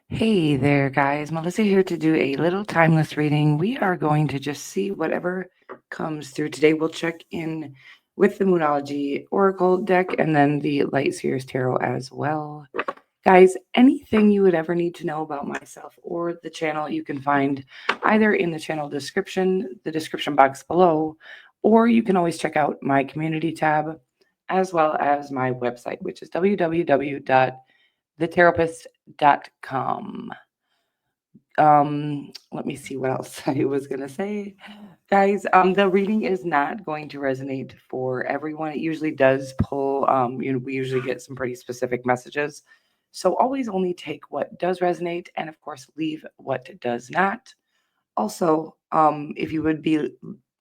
Hey there, guys. Melissa here to do a little timeless reading. We are going to just see whatever comes through today. We'll check in with the Moonology Oracle deck and then the Light Seers Tarot as well. Guys, anything you would ever need to know about myself or the channel, you can find either in the channel description, the description box below, or you can always check out my community tab as well as my website, which is www.thetaropist.com. Let me see what else I was gonna say. Guys, the reading is not going to resonate for everyone. It usually does pull, we usually get some pretty specific messages. So always only take what does resonate and of course leave what does not. Also, if you would be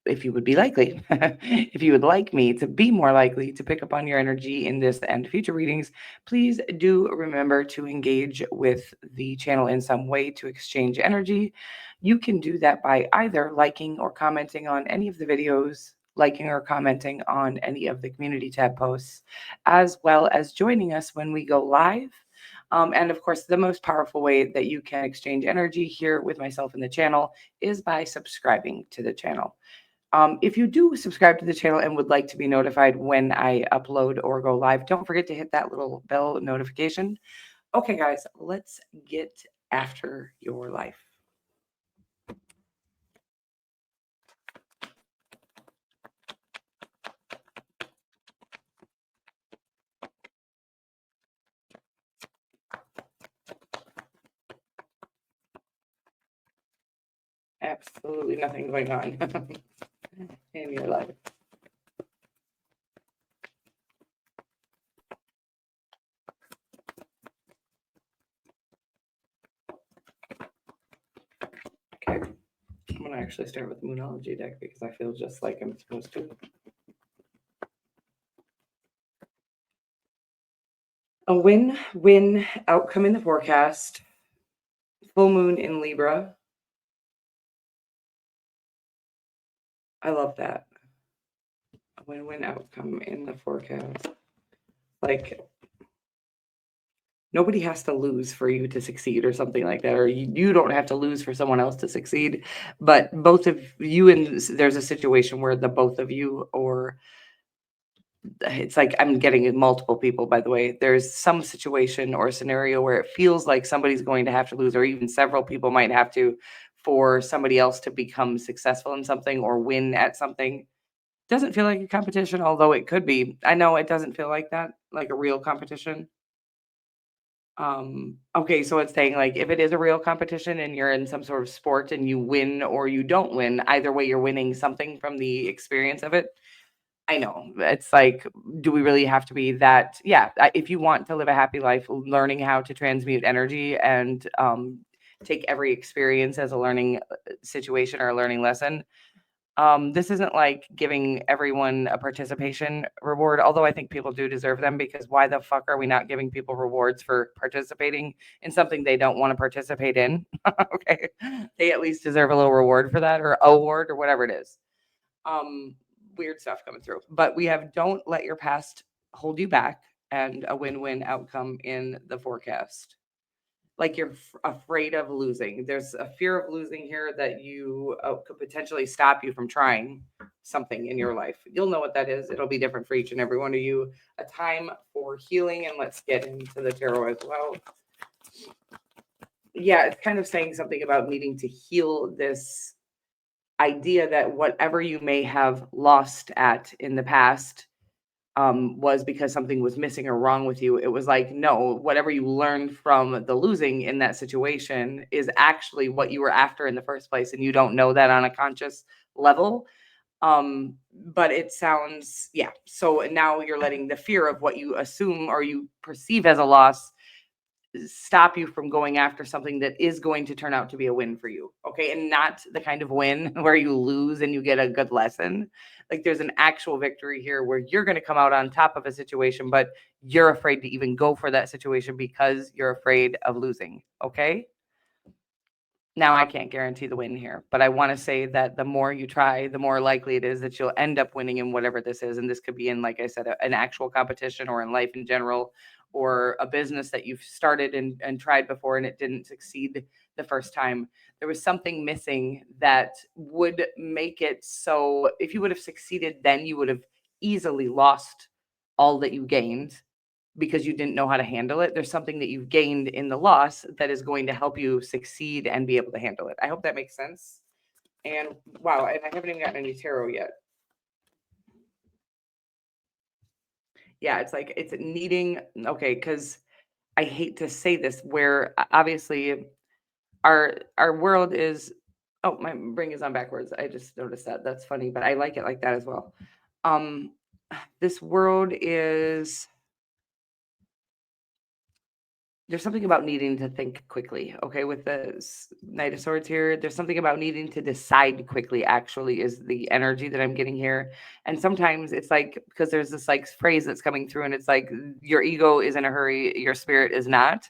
likely, if you would like me to be more likely to pick up on your energy in this and future readings, please do remember to engage with the channel in some way to exchange energy. You can do that by either liking or commenting on any of the videos, liking or commenting on any of the community tab posts, as well as joining us when we go live. And of course, the most powerful way that you can exchange energy here with myself in the channel is by subscribing to the channel. If you do subscribe to the channel and would like to be notified when I upload or go live, don't forget to hit that little bell notification. Okay, guys, let's get after your life. Absolutely nothing going on in your life. Okay, I'm going to actually start with the Moonology deck because I feel just like I'm supposed to. A win outcome in the forecast. Full moon in Libra. I love that. A win-win outcome in the forecast. Like, nobody has to lose for you to succeed or something like that, or you don't have to lose for someone else to succeed. But both of you, and there's a situation where the both of you, or it's like I'm getting multiple people, by the way. There's some situation or scenario where it feels like somebody's going to have to lose, or even several people might have to, for somebody else to become successful in something or win at something. Doesn't feel like a competition, although it could be. I know it doesn't feel like that, like a real competition. Okay, so it's saying like if it is a real competition and you're in some sort of sport and you win or you don't win, either way you're winning something from the experience of it. I know. It's like, do we really have to be that? Yeah, if you want to live a happy life, learning how to transmute energy and take every experience as a learning situation or a learning lesson. This isn't like giving everyone a participation reward, although I think people do deserve them, because why the fuck are we not giving people rewards for participating in something they don't want to participate in? Okay. They at least deserve a little reward for that, or award, or whatever it is. Weird stuff coming through. But we have don't let your past hold you back, and a win-win outcome in the forecast. Like you're afraid of losing. There's a fear of losing here that you could potentially stop you from trying something in your life. You'll know what that is. It'll be different for each and every one of you. A time for healing, and let's get into the tarot as well. Yeah, it's kind of saying something about needing to heal this idea that whatever you may have lost at in the past was because something was missing or wrong with you. It was like, no, whatever you learned from the losing in that situation is actually what you were after in the first place. And you don't know that on a conscious level. But it sounds, yeah. So now you're letting the fear of what you assume or you perceive as a loss stop you from going after something that is going to turn out to be a win for you. Okay. And not the kind of win where you lose and you get a good lesson. Like there's an actual victory here where you're going to come out on top of a situation, but you're afraid to even go for that situation because you're afraid of losing. Okay. Now, I can't guarantee the win here, but I want to say that the more you try, the more likely it is that you'll end up winning in whatever this is. And this could be in, like I said, an actual competition or in life in general, or a business that you've started and tried before and it didn't succeed the first time. There was something missing that would make it so if you would have succeeded, then you would have easily lost all that you gained because you didn't know how to handle it. There's something that you've gained in the loss that is going to help you succeed and be able to handle it. I hope that makes sense. And wow, and I haven't even gotten any tarot yet. Yeah, it's like it's needing, okay, because I hate to say this, where obviously our world is, oh, my ring is on backwards. I just noticed that. That's funny, but I like it like that as well. Um, this world is, there's something about needing to think quickly. Okay, with the Knight of Swords here, there's something about needing to decide quickly, actually, is the energy that I'm getting here. And sometimes it's like, because there's this like phrase that's coming through, and it's like, your ego is in a hurry, your spirit is not.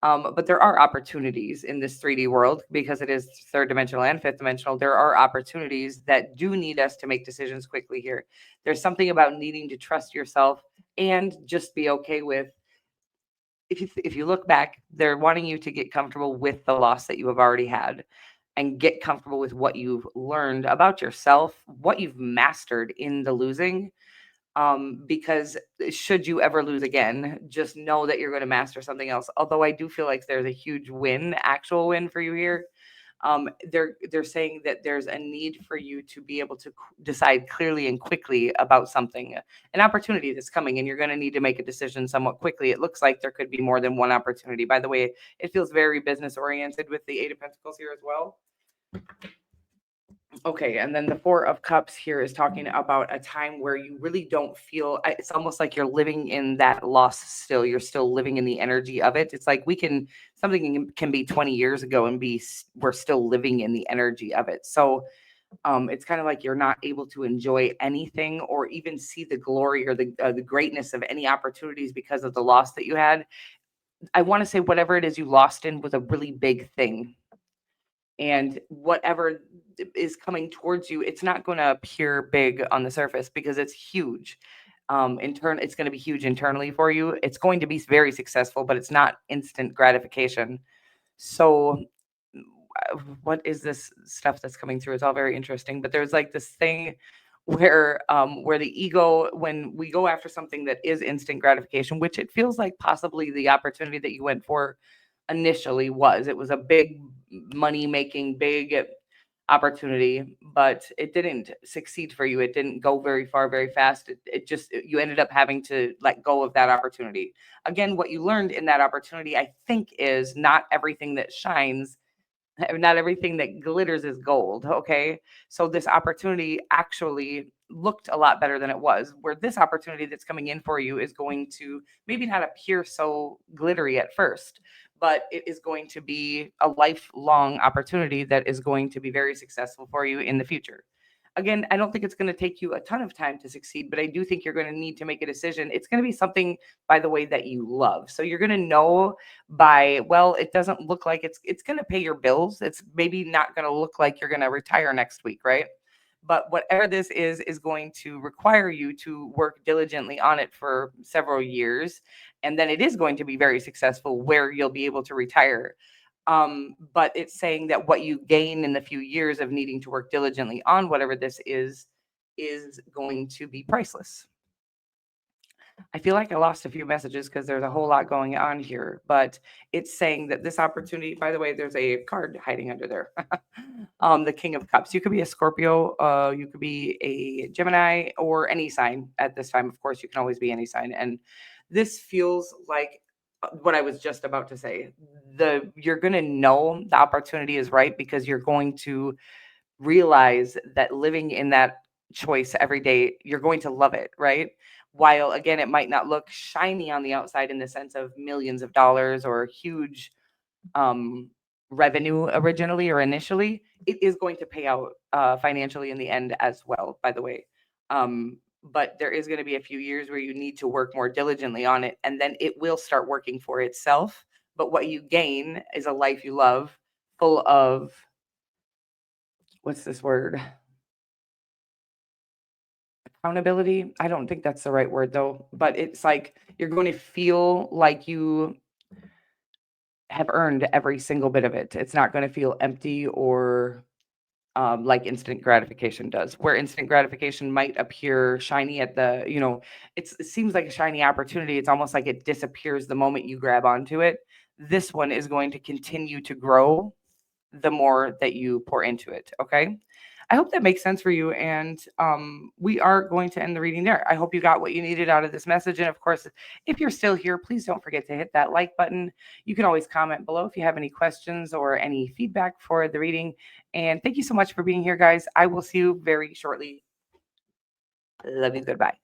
But there are opportunities in this 3D world because it is third dimensional and fifth dimensional. There are opportunities that do need us to make decisions quickly here. There's something about needing to trust yourself and just be okay with, if you look back, they're wanting you to get comfortable with the loss that you have already had and get comfortable with what you've learned about yourself, what you've mastered in the losing. Because should you ever lose again, just know that you're going to master something else. Although I do feel like there's a huge win, actual win for you here. They're saying that there's a need for you to be able to decide clearly and quickly about something, an opportunity that's coming, and you're going to need to make a decision somewhat quickly. It looks like there could be more than one opportunity. By the way, it feels very business oriented with the Eight of Pentacles here as well. Okay, and then the Four of Cups here is talking about a time where you really don't feel, it's almost like you're living in that loss still. You're still living in the energy of it. It's like something can be 20 years ago and we're still living in the energy of it. So it's kind of like you're not able to enjoy anything or even see the glory or the greatness of any opportunities because of the loss that you had. I want to say whatever it is you lost in was a really big thing, and whatever is coming towards you, it's not going to appear big on the surface because it's huge. It's going to be huge internally for you. It's going to be very successful, but it's not instant gratification. So what is this stuff that's coming through? It's all very interesting, but there's like this thing where the ego, when we go after something that is instant gratification, which it feels like possibly the opportunity that you went for initially was, it was a big money making big opportunity, but it didn't succeed for you. It didn't go very far very fast. You ended up having to let go of that opportunity. Again, what you learned in that opportunity, I think, is not everything that shines, not everything that glitters is gold. Okay. So this opportunity actually looked a lot better than it was, where this opportunity that's coming in for you is going to maybe not appear so glittery at first, but it is going to be a lifelong opportunity that is going to be very successful for you in the future. Again, I don't think it's going to take you a ton of time to succeed, but I do think you're going to need to make a decision. It's going to be something, by the way, that you love. So you're going to know by, well, it doesn't look like it's going to pay your bills. It's maybe not going to look like you're going to retire next week, right? But whatever this is going to require you to work diligently on it for several years, and then it is going to be very successful where you'll be able to retire. But it's saying that what you gain in the few years of needing to work diligently on whatever this is going to be priceless. I feel like I lost a few messages because there's a whole lot going on here, but it's saying that this opportunity, by the way, there's a card hiding under there. The King of Cups. You could be a Scorpio, you could be a Gemini, or any sign at this time. Of course, you can always be any sign. And this feels like what I was just about to say. You're going to know the opportunity is right because you're going to realize that living in that choice every day, you're going to love it, right? While again, it might not look shiny on the outside in the sense of millions of dollars or huge um, revenue originally or initially, it is going to pay out financially in the end as well, by the way. But there is going to be a few years where you need to work more diligently on it, and then it will start working for itself. But what you gain is a life you love full of, what's this word? Accountability. I don't think that's the right word though, but it's like you're going to feel like you have earned every single bit of it. It's not going to feel empty or like instant gratification does, where instant gratification might appear shiny at the, it seems like a shiny opportunity. It's almost like it disappears the moment you grab onto it. This one is going to continue to grow the more that you pour into it. Okay. I hope that makes sense for you. And we are going to end the reading there. I hope you got what you needed out of this message. And of course, if you're still here, please don't forget to hit that like button. You can always comment below if you have any questions or any feedback for the reading. And thank you so much for being here, guys. I will see you very shortly. Love you. Goodbye.